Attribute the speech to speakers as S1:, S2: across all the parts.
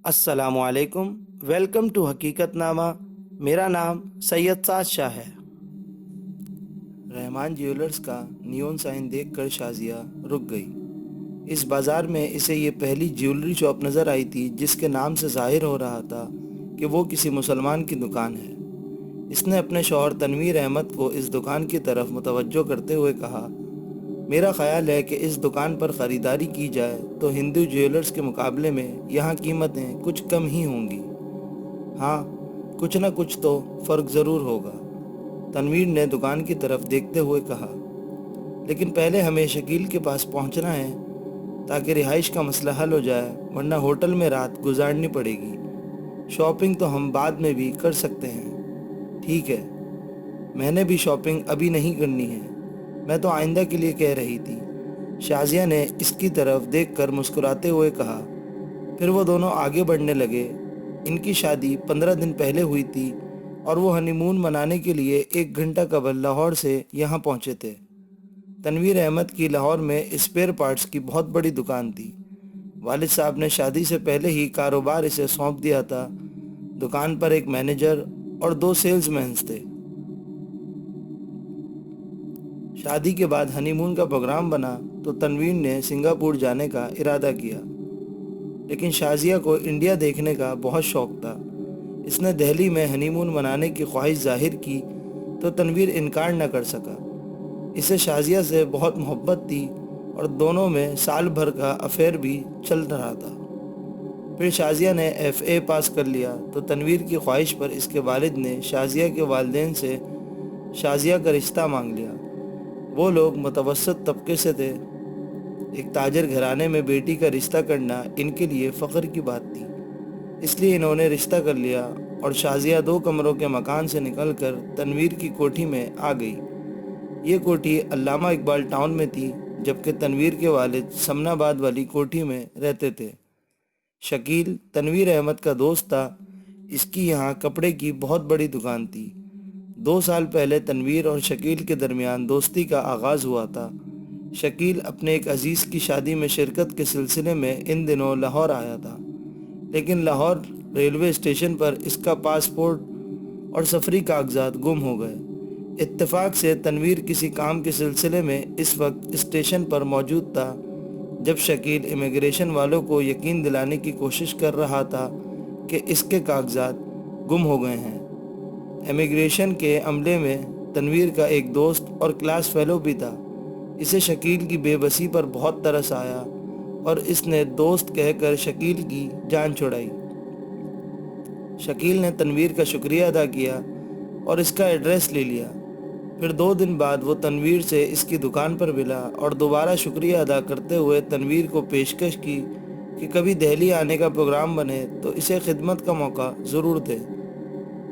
S1: السلام علیکم، welcome to حقیقت نامہ۔ میرا نام سید سعد شاہ ہے۔ رحمان جیولرز کا نیون سائن دیکھ کر شازیہ رک گئی۔ اس بازار میں اسے یہ پہلی جیولری شاپ نظر آئی تھی جس کے نام سے ظاہر ہو رہا تھا کہ وہ کسی مسلمان کی دکان ہے۔ اس نے اپنے شوہر تنویر احمد کو اس دکان کی طرف متوجہ کرتے ہوئے کہا، میرا خیال ہے کہ اس دکان پر خریداری کی جائے تو ہندو جیولرز کے مقابلے میں یہاں قیمتیں کچھ کم ہی ہوں گی۔ ہاں، کچھ نہ کچھ تو فرق ضرور ہوگا، تنویر نے دکان کی طرف دیکھتے ہوئے کہا، لیکن پہلے ہمیں شکیل کے پاس پہنچنا ہے تاکہ رہائش کا مسئلہ حل ہو جائے، ورنہ ہوٹل میں رات گزارنی پڑے گی۔ شاپنگ تو ہم بعد میں بھی کر سکتے ہیں۔ ٹھیک ہے، میں نے بھی شاپنگ ابھی نہیں کرنی ہے، میں تو آئندہ کے لیے کہہ رہی تھی، شازیہ نے اس کی طرف دیکھ کر مسکراتے ہوئے کہا۔ پھر وہ دونوں آگے بڑھنے لگے۔ ان کی شادی 15 دن پہلے ہوئی تھی اور وہ ہنی مون منانے کے لیے 1 گھنٹہ قبل لاہور سے یہاں پہنچے تھے۔ تنویر احمد کی لاہور میں اسپیئر پارٹس کی بہت بڑی دکان تھی۔ والد صاحب نے شادی سے پہلے ہی کاروبار اسے سونپ دیا تھا۔ دکان پر ایک مینیجر اور 2 سیلز مینز تھے۔ شادی کے بعد ہنی مون کا پروگرام بنا تو تنویر نے سنگاپور جانے کا ارادہ کیا، لیکن شازیہ کو انڈیا دیکھنے کا بہت شوق تھا۔ اس نے دہلی میں ہنی مون منانے کی خواہش ظاہر کی تو تنویر انکار نہ کر سکا۔ اسے شازیہ سے بہت محبت تھی اور دونوں میں سال بھر کا افیئر بھی چل رہا تھا۔ پھر شازیہ نے FA پاس کر لیا تو تنویر کی خواہش پر اس کے والد نے شازیہ کے والدین سے شازیہ کا رشتہ مانگ لیا۔ وہ لوگ متوسط طبقے سے تھے۔ ایک تاجر گھرانے میں بیٹی کا رشتہ کرنا ان کے لیے فخر کی بات تھی، اس لیے انہوں نے رشتہ کر لیا اور شازیہ 2 کمروں کے مکان سے نکل کر تنویر کی کوٹھی میں آ گئی۔ یہ کوٹھی علامہ اقبال ٹاؤن میں تھی، جبکہ تنویر کے والد سمن آباد والی کوٹھی میں رہتے تھے۔ شکیل تنویر احمد کا دوست تھا۔ اس کی یہاں کپڑے کی بہت بڑی دکان تھی۔ 2 سال پہلے تنویر اور شکیل کے درمیان دوستی کا آغاز ہوا تھا۔ شکیل اپنے ایک عزیز کی شادی میں شرکت کے سلسلے میں ان دنوں لاہور آیا تھا، لیکن لاہور ریلوے اسٹیشن پر اس کا پاسپورٹ اور سفری کاغذات گم ہو گئے۔ اتفاق سے تنویر کسی کام کے سلسلے میں اس وقت اسٹیشن پر موجود تھا جب شکیل امیگریشن والوں کو یقین دلانے کی کوشش کر رہا تھا کہ اس کے کاغذات گم ہو گئے ہیں۔ امیگریشن کے عملے میں تنویر کا ایک دوست اور کلاس فیلو بھی تھا۔ اسے شکیل کی بے بسی پر بہت ترس آیا اور اس نے دوست کہہ کر شکیل کی جان چھڑائی۔ شکیل نے تنویر کا شکریہ ادا کیا اور اس کا ایڈریس لے لیا۔ پھر 2 دن بعد وہ تنویر سے اس کی دکان پر ملا اور دوبارہ شکریہ ادا کرتے ہوئے تنویر کو پیشکش کی کہ کبھی دہلی آنے کا پروگرام بنے تو اسے خدمت کا موقع ضرور دے۔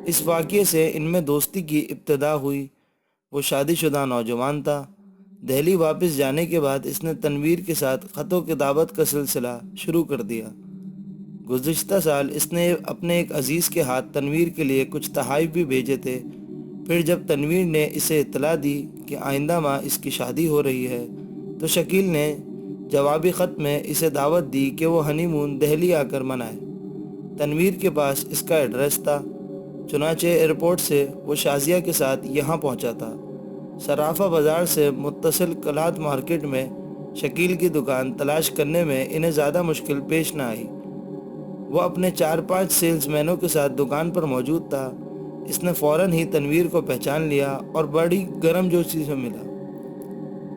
S1: اس واقعے سے ان میں دوستی کی ابتدا ہوئی۔ وہ شادی شدہ نوجوان تھا۔ دہلی واپس جانے کے بعد اس نے تنویر کے ساتھ خط و کتابت کا سلسلہ شروع کر دیا۔ گزشتہ سال اس نے اپنے ایک عزیز کے ہاتھ تنویر کے لیے کچھ تحائف بھی بھیجے تھے۔ پھر جب تنویر نے اسے اطلاع دی کہ آئندہ ماہ اس کی شادی ہو رہی ہے تو شکیل نے جوابی خط میں اسے دعوت دی کہ وہ ہنی مون دہلی آ کر منائے۔ تنویر کے پاس اس کا ایڈریس تھا، چنانچہ ایئرپورٹ سے وہ شازیہ کے ساتھ یہاں پہنچا تھا۔ صرافہ بازار سے متصل کلات مارکیٹ میں شکیل کی دکان تلاش کرنے میں انہیں زیادہ مشکل پیش نہ آئی۔ وہ اپنے 4-5 سیلز مینوں کے ساتھ دکان پر موجود تھا۔ اس نے فوراً ہی تنویر کو پہچان لیا اور بڑی گرم جوشی سے ملا۔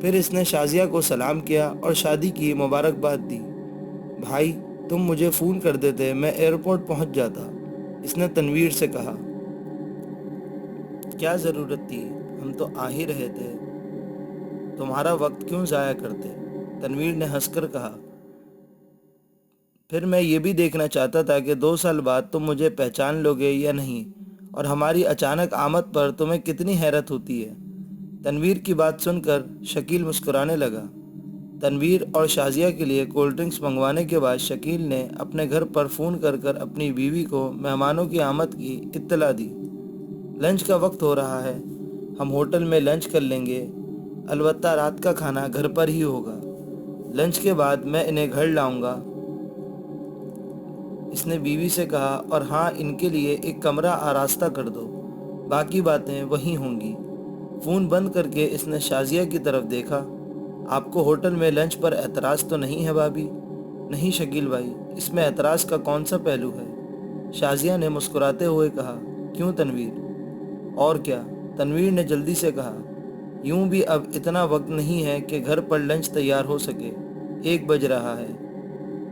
S1: پھر اس نے شازیہ کو سلام کیا اور شادی کی مبارکباد دی۔ بھائی، تم مجھے فون کر دیتے، میں ایئرپورٹ پہنچ جاتا، اس نے تنویر سے کہا۔ کیا ضرورت تھی، ہم تو آ ہی رہے تھے، تمہارا وقت کیوں ضائع کرتے، تنویر نے ہنس کر کہا۔ پھر میں یہ بھی دیکھنا چاہتا تھا کہ 2 سال بعد تم مجھے پہچان لو گے یا نہیں، اور ہماری اچانک آمد پر تمہیں کتنی حیرت ہوتی ہے۔ تنویر کی بات سن کر شکیل مسکرانے لگا۔ تنویر اور شازیہ کے لیے کولڈ ڈرنکس منگوانے کے بعد شکیل نے اپنے گھر پر فون کر کر اپنی بیوی کو مہمانوں کی آمد کی اطلاع دی۔ لنچ کا وقت ہو رہا ہے، ہم ہوٹل میں لنچ کر لیں گے، البتہ رات کا کھانا گھر پر ہی ہوگا۔ لنچ کے بعد میں انہیں گھر لاؤں گا۔ اس نے بیوی سے کہا، اور ہاں، ان کے لیے ایک کمرہ آراستہ کر دو، باقی باتیں وہیں ہوں گی۔ فون بند کر کے اس نے شازیہ کی طرف دیکھا۔ آپ کو ہوٹل میں لنچ پر اعتراض تو نہیں ہے بھابھی؟ نہیں شکیل بھائی، اس میں اعتراض کا کون سا پہلو ہے؟ شازیہ نے مسکراتے ہوئے کہا۔ کیوں تنویر؟ اور کیا، تنویر نے جلدی سے کہا۔ یوں بھی اب اتنا وقت نہیں ہے کہ گھر پر لنچ تیار ہو سکے، 1 بج رہا ہے۔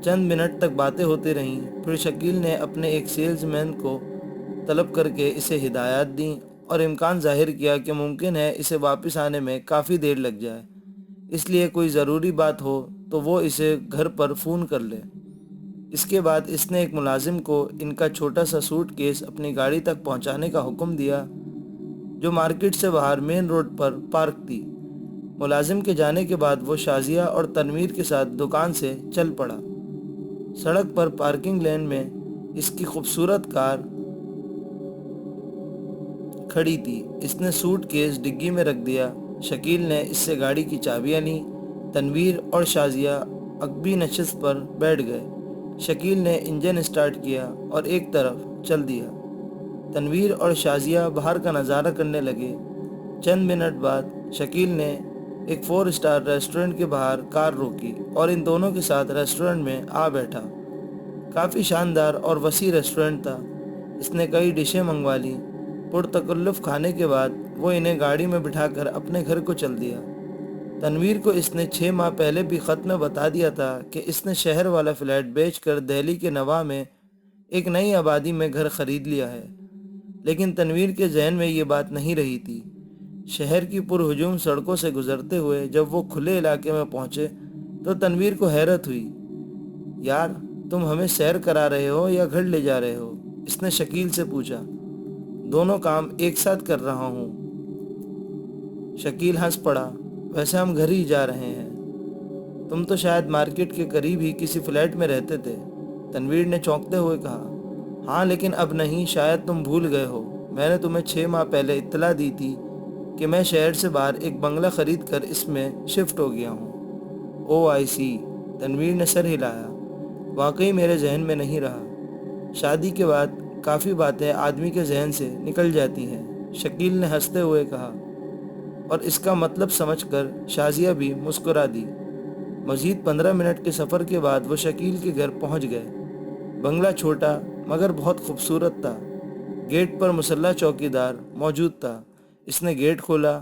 S1: چند منٹ تک باتیں ہوتی رہیں، پھر شکیل نے اپنے ایک سیلز مین کو طلب کر کے اسے ہدایات دیں اور امکان ظاہر کیا کہ ممکن ہے اسے واپس آنے میں کافی دیر لگ جائے، اس لیے کوئی ضروری بات ہو تو وہ اسے گھر پر فون کر لے۔ اس کے بعد اس نے ایک ملازم کو ان کا چھوٹا سا سوٹ کیس اپنی گاڑی تک پہنچانے کا حکم دیا، جو مارکیٹ سے باہر مین روڈ پر پارک تھی۔ ملازم کے جانے کے بعد وہ شازیہ اور تنویر کے ساتھ دکان سے چل پڑا۔ سڑک پر پارکنگ لین میں اس کی خوبصورت کار کھڑی تھی۔ اس نے سوٹ کیس ڈگی میں رکھ دیا۔ شکیل نے اس سے گاڑی کی چابیاں لیں۔ تنویر اور شازیہ عقبی نشست پر بیٹھ گئے۔ شکیل نے انجن اسٹارٹ کیا اور ایک طرف چل دیا۔ تنویر اور شازیہ باہر کا نظارہ کرنے لگے۔ چند منٹ بعد شکیل نے ایک 4 اسٹار ریسٹورنٹ کے باہر کار روکی اور ان دونوں کے ساتھ ریسٹورنٹ میں آ بیٹھا۔ کافی شاندار اور وسیع ریسٹورنٹ تھا۔ اس نے کئی ڈشیں منگوا لیں۔ پرتکلف کھانے کے بعد وہ انہیں گاڑی میں بٹھا کر اپنے گھر کو چل دیا۔ تنویر کو اس نے 6 ماہ پہلے بھی خط میں بتا دیا تھا کہ اس نے شہر والا فلیٹ بیچ کر دہلی کے نواں میں ایک نئی آبادی میں گھر خرید لیا ہے، لیکن تنویر کے ذہن میں یہ بات نہیں رہی تھی۔ شہر کی پرہجوم سڑکوں سے گزرتے ہوئے جب وہ کھلے علاقے میں پہنچے تو تنویر کو حیرت ہوئی۔ یار، تم ہمیں سیر کرا رہے ہو یا گھر لے جا رہے ہو؟ اس نے شکیل سے پوچھا۔ دونوں کام ایک ساتھ کر رہا ہوں۔ شکیل ہنس پڑا۔ ویسے ہم گھر ہی جا رہے ہیں۔ تم تو شاید مارکیٹ کے قریب ہی کسی فلیٹ میں رہتے تھے، تنویر نے چونکتے ہوئے کہا۔ ہاں، لیکن اب نہیں، شاید تم بھول گئے ہو۔ میں نے تمہیں 6 ماہ پہلے اطلاع دی تھی کہ میں شہر سے باہر ایک بنگلہ خرید کر اس میں شفٹ ہو گیا ہوں۔ او آئی سی، تنویر نے سر ہلایا۔ واقعی میرے ذہن میں نہیں رہا۔ شادی کے بعد کافی باتیں آدمی کے ذہن سے نکل جاتی ہیں، شکیل نے ہنستے ہوئے کہا، اور اس کا مطلب سمجھ کر شازیہ بھی مسکرا دی۔ مزید 15 منٹ کے سفر کے بعد وہ شکیل کے گھر پہنچ گئے۔ بنگلہ چھوٹا مگر بہت خوبصورت تھا۔ گیٹ پر مسلح چوکیدار موجود تھا۔ اس نے گیٹ کھولا۔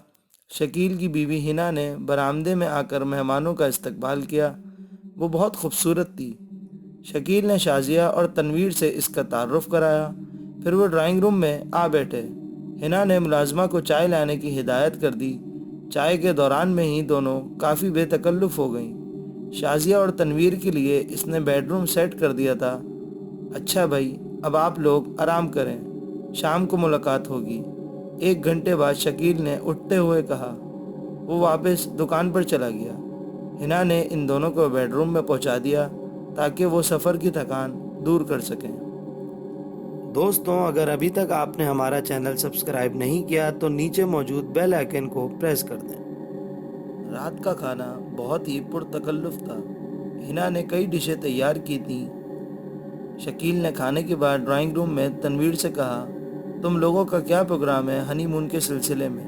S1: شکیل کی بیوی ہنا نے برآمدے میں آ کر مہمانوں کا استقبال کیا۔ وہ بہت خوبصورت تھی۔ شکیل نے شازیہ اور تنویر سے اس کا تعارف کرایا، پھر وہ ڈرائنگ روم میں آ بیٹھے۔ ہنا نے ملازمہ کو چائے لانے کی ہدایت کر دی۔ چائے کے دوران میں ہی دونوں کافی بے تکلف ہو گئیں۔ شازیہ اور تنویر کے لیے اس نے بیڈ روم سیٹ کر دیا تھا۔ اچھا بھائی، اب آپ لوگ آرام کریں، شام کو ملاقات ہوگی۔ 1 گھنٹے بعد شکیل نے اٹھتے ہوئے کہا۔ وہ واپس دکان پر چلا گیا۔ ہنا نے ان دونوں کو بیڈ روم میں پہنچا دیا تاکہ وہ سفر کی تھکان دور کر سکیں۔ دوستوں، اگر ابھی تک آپ نے ہمارا چینل سبسکرائب نہیں کیا تو نیچے موجود بیل آئیکن کو پریس کر دیں۔ رات کا کھانا بہت ہی پرتکلف تھا۔ ہنا نے کئی ڈشیں تیار کی تھیں۔ شکیل نے کھانے کے بعد ڈرائنگ روم میں تنویر سے کہا، تم لوگوں کا کیا پروگرام ہے ہنی مون کے سلسلے میں؟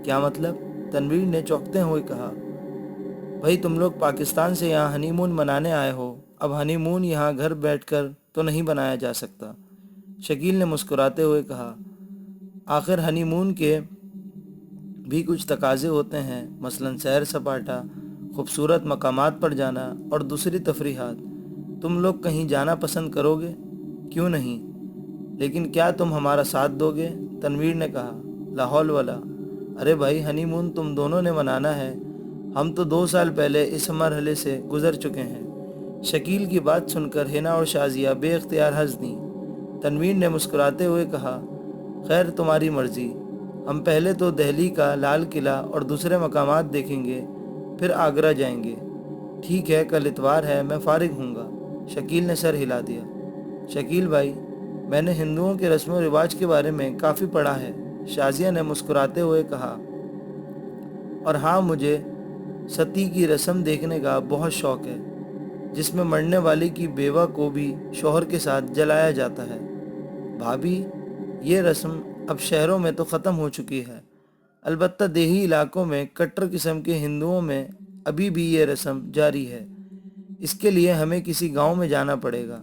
S1: کیا مطلب؟ تنویر نے چونکتے ہوئے کہا۔ بھائی، تم لوگ پاکستان سے یہاں ہنی مون منانے آئے ہو، اب ہنی مون یہاں گھر بیٹھ کر تو نہیں بنایا جا سکتا، شکیل نے مسکراتے ہوئے کہا۔ آخر ہنی مون کے بھی کچھ تقاضے ہوتے ہیں، مثلاً سیر سپاٹا، خوبصورت مقامات پر جانا اور دوسری تفریحات۔ تم لوگ کہیں جانا پسند کرو گے؟ کیوں نہیں، لیکن کیا تم ہمارا ساتھ دو گے؟ تنویر نے کہا۔ لاہور والا، ارے بھائی، ہنی مون تم دونوں نے منانا ہے، ہم تو 2 سال پہلے اس مرحلے سے گزر چکے ہیں۔ شکیل کی بات سن کر ہنا اور شازیہ بے اختیار ہنس دیں۔ تنویر نے مسکراتے ہوئے کہا، خیر، تمہاری مرضی، ہم پہلے تو دہلی کا لال قلعہ اور دوسرے مقامات دیکھیں گے، پھر آگرہ جائیں گے۔ ٹھیک ہے، کل اتوار ہے، میں فارغ ہوں گا، شکیل نے سر ہلا دیا۔ شکیل بھائی، میں نے ہندوؤں کے رسم و رواج کے بارے میں کافی پڑھا ہے، شازیہ نے مسکراتے ہوئے کہا، اور ہاں، مجھے ستی کی رسم دیکھنے کا بہت شوق ہے۔ جس میں مرنے والی کی بیوہ کو بھی شوہر کے ساتھ جلایا جاتا ہے۔ بھابھی، یہ رسم اب شہروں میں تو ختم ہو چکی ہے، البتہ دیہی علاقوں میں کٹر قسم کے ہندوؤں میں ابھی بھی یہ رسم جاری ہے۔ اس کے لیے ہمیں کسی گاؤں میں جانا پڑے گا۔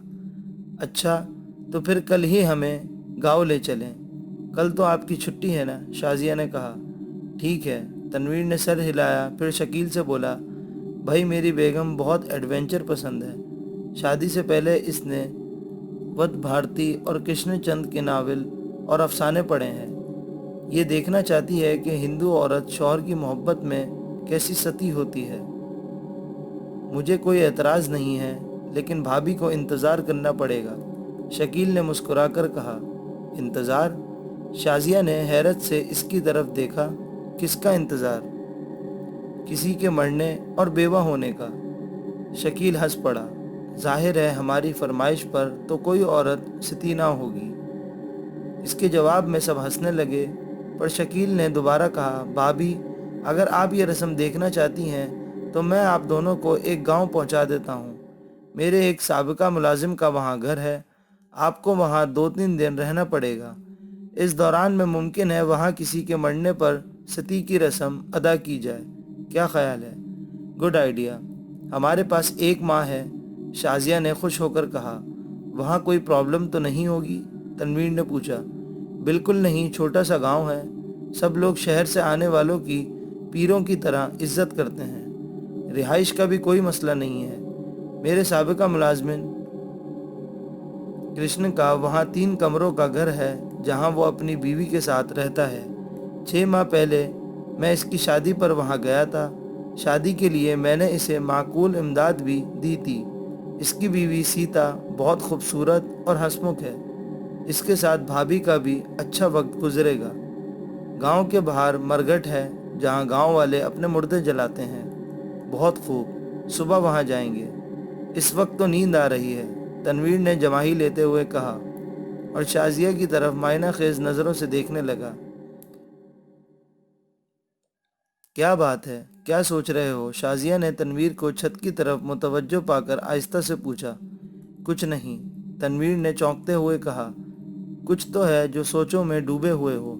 S1: اچھا، تو پھر کل ہی ہمیں گاؤں لے چلیں۔ کل تو آپ کی چھٹی ہے نا؟ شازیہ نے کہا۔ ٹھیک ہے، تنویر نے سر ہلایا، پھر شکیل سے بولا، بھائی میری بیگم بہت ایڈونچر پسند ہے۔ شادی سے پہلے اس نے ود بھارتی اور کرشن چند کے ناول اور افسانے پڑھے ہیں۔ یہ دیکھنا چاہتی ہے کہ ہندو عورت شوہر کی محبت میں کیسی ستی ہوتی ہے۔ مجھے کوئی اعتراض نہیں ہے، لیکن بھابھی کو انتظار کرنا پڑے گا، شکیل نے مسکرا کر کہا۔ انتظار؟ شازیہ نے حیرت سے اس کی طرف دیکھا۔ کس کا انتظار؟ کسی کے مرنے اور بیوہ ہونے کا۔ شکیل ہنس پڑا۔ ظاہر ہے ہماری فرمائش پر تو کوئی عورت ستی نہ ہوگی۔ اس کے جواب میں سب ہنسنے لگے، پر شکیل نے دوبارہ کہا، بھابھی اگر آپ یہ رسم دیکھنا چاہتی ہیں تو میں آپ دونوں کو ایک گاؤں پہنچا دیتا ہوں۔ میرے ایک سابقہ ملازم کا وہاں گھر ہے، آپ کو وہاں 2-3 دن رہنا پڑے گا۔ اس دوران میں ممکن ہے وہاں کسی کے مرنے پر ستی کی رسم ادا کی جائے۔ کیا خیال ہے؟ Good idea. ہمارے پاس 1 ماہ ہے، شازیہ نے خوش ہو کر کہا۔ وہاں کوئی پرابلم تو نہیں ہوگی؟ تنویر نے پوچھا۔ بالکل نہیں، چھوٹا سا گاؤں ہے، سب لوگ شہر سے آنے والوں کی پیروں کی طرح عزت کرتے ہیں۔ رہائش کا بھی کوئی مسئلہ نہیں ہے۔ میرے سابقہ ملازم کرشن کا وہاں 3 کمروں کا گھر ہے جہاں وہ اپنی بیوی کے ساتھ رہتا ہے۔ 6 ماہ پہلے میں اس کی شادی پر وہاں گیا تھا۔ شادی کے لیے میں نے اسے معقول امداد بھی دی تھی۔ اس کی بیوی سیتا بہت خوبصورت اور ہنسمکھ ہے۔ اس کے ساتھ بھابھی کا بھی اچھا وقت گزرے گا۔ گاؤں کے باہر مرگھٹ ہے جہاں گاؤں والے اپنے مردے جلاتے ہیں۔ بہت خوب، صبح وہاں جائیں گے۔ اس وقت تو نیند آ رہی ہے، تنویر نے جماہی لیتے ہوئے کہا، اور شازیہ کی طرف مائنہ خیز نظروں سے دیکھنے لگا۔ کیا بات ہے؟ کیا سوچ رہے ہو؟ شازیہ نے تنویر کو چھت کی طرف متوجہ پا کر آہستہ سے پوچھا۔ کچھ نہیں، تنویر نے چونکتے ہوئے کہا۔ کچھ تو ہے جو سوچوں میں ڈوبے ہوئے ہو۔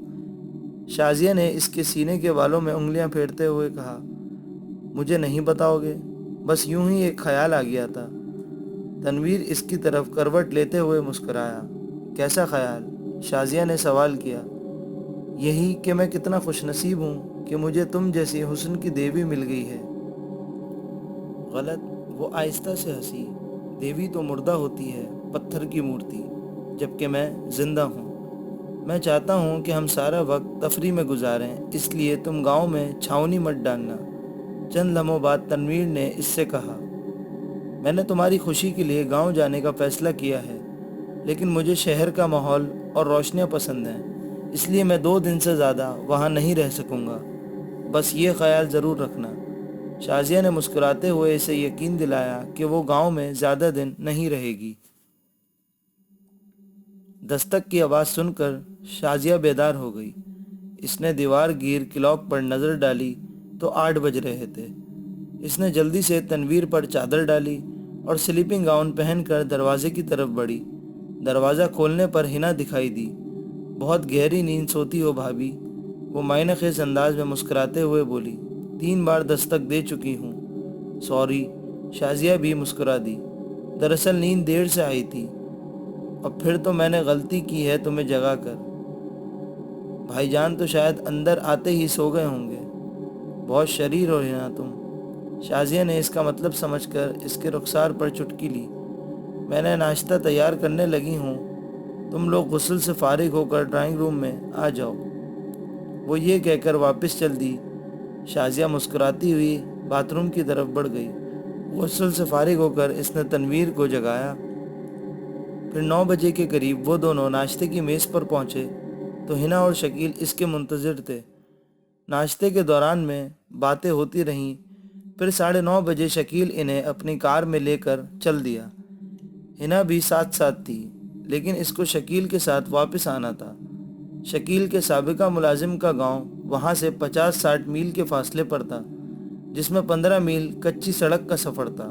S1: شازیہ نے اس کے سینے کے بالوں میں انگلیاں پھیرتے ہوئے کہا۔ مجھے نہیں بتاؤ گے؟ بس یوں ہی ایک خیال آ گیا تھا۔ تنویر اس کی طرف کروٹ لیتے ہوئے مسکرایا۔ کیسا خیال؟ شازیہ نے سوال کیا۔ یہی کہ میں کتنا خوش نصیب ہوں کہ مجھے تم جیسی حسن کی دیوی مل گئی ہے۔ غلط، وہ آہستہ سے ہنسی۔ دیوی تو مردہ ہوتی ہے، پتھر کی مورتی، جبکہ میں زندہ ہوں۔ میں چاہتا ہوں کہ ہم سارا وقت تفریح میں گزاریں، اس لیے تم گاؤں میں چھاؤنی مت ڈالنا۔ چند لمحوں بعد تنویر نے اس سے کہا، میں نے تمہاری خوشی کے لیے گاؤں جانے کا فیصلہ کیا ہے، لیکن مجھے شہر کا ماحول اور روشنیاں پسند ہیں، اس لیے میں 2 دن سے زیادہ وہاں نہیں رہ سکوں گا۔ بس یہ خیال ضرور رکھنا۔ شازیہ نے مسکراتے ہوئے اسے یقین دلایا کہ وہ گاؤں میں زیادہ دن نہیں رہے گی۔ دستک کی آواز سن کر شازیہ بیدار ہو گئی۔ اس نے دیوار گیر کلاک پر نظر ڈالی تو 8 بج رہے تھے۔ اس نے جلدی سے تنویر پر چادر ڈالی اور سلیپنگ گاؤن پہن کر دروازے کی طرف بڑھی۔ دروازہ کھولنے پر ہنا دکھائی دی۔ بہت گہری نیند سوتی ہو بھابھی، وہ مائنہ خیز انداز میں مسکراتے ہوئے بولی۔ 3 بار دستک دے چکی ہوں۔ سوری، شازیہ بھی مسکرا دی۔ دراصل نیند دیر سے آئی تھی، اور پھر تو میں نے غلطی کی ہے تمہیں جگا کر۔ بھائی جان تو شاید اندر آتے ہی سو گئے ہوں گے۔ بہت شریر ہو نا تم۔ شازیہ نے اس کا مطلب سمجھ کر اس کے رخسار پر چٹکی لی۔ میں نے ناشتہ تیار کرنے لگی ہوں، تم لوگ غسل سے فارغ ہو کر ڈرائنگ روم میں آ جاؤ۔ وہ یہ کہہ کر واپس چل دی۔ شازیہ مسکراتی ہوئی باتھ روم کی طرف بڑھ گئی۔ غسل سے فارغ ہو کر اس نے تنویر کو جگایا۔ پھر 9 بجے کے قریب وہ دونوں ناشتے کی میز پر پہنچے تو ہنا اور شکیل اس کے منتظر تھے۔ ناشتے کے دوران میں باتیں ہوتی رہیں، پھر 9:30 بجے شکیل انہیں اپنی کار میں لے کر چل دیا۔ ہنا بھی ساتھ تھی، لیکن اس کو شکیل کے ساتھ واپس آنا تھا۔ شکیل کے سابقہ ملازم کا گاؤں وہاں سے 50-60 میل کے فاصلے پر تھا، جس میں 15 میل کچی سڑک کا سفر تھا۔